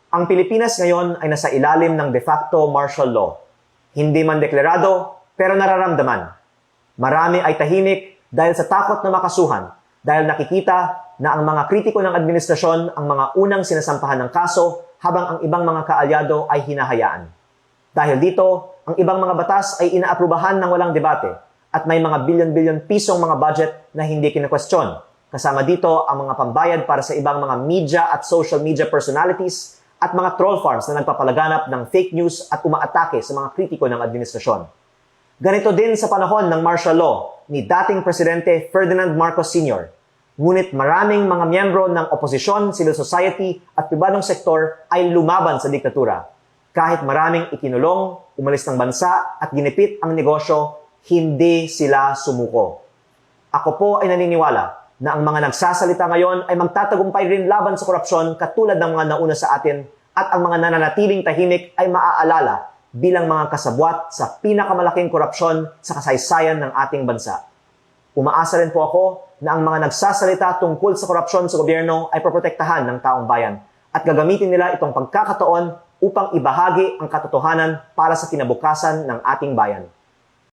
Ang Pilipinas ngayon ay nasa ilalim ng de facto martial law. Hindi man deklarado, pero nararamdaman. Marami ay tahimik dahil sa takot na makasuhan, dahil nakikita na ang mga kritiko ng administrasyon ang mga unang sinasampahan ng kaso habang ang ibang mga kaalyado ay hinahayaan. Dahil dito, ang ibang mga batas ay inaaprubahan ng walang debate at may mga bilyon-bilyon pisong mga budget na hindi kinakwestiyon. Kasama dito ang mga pambayad para sa ibang mga media at social media personalities at mga troll farms na nagpapalaganap ng fake news at umaatake sa mga kritiko ng administrasyon. Ganito din sa panahon ng martial law ni dating Presidente Ferdinand Marcos Sr. Ngunit maraming mga miyembro ng oposisyon, civil society at pribadong sektor ay lumaban sa diktatura. Kahit maraming ikinulong, umalis ng bansa at ginipit ang negosyo, hindi sila sumuko. Ako po ay naniniwala na ang mga nagsasalita ngayon ay magtatagumpay rin laban sa korupsyon katulad ng mga nauna sa atin at ang mga nananatiling tahimik ay maaalala bilang mga kasabwat sa pinakamalaking korupsyon sa kasaysayan ng ating bansa. Umaasa rin po ako na ang mga nagsasalita tungkol sa korupsyon sa gobyerno ay proprotektahan ng taong bayan at gagamitin nila itong pagkakataon upang ibahagi ang katotohanan para sa kinabukasan ng ating bayan.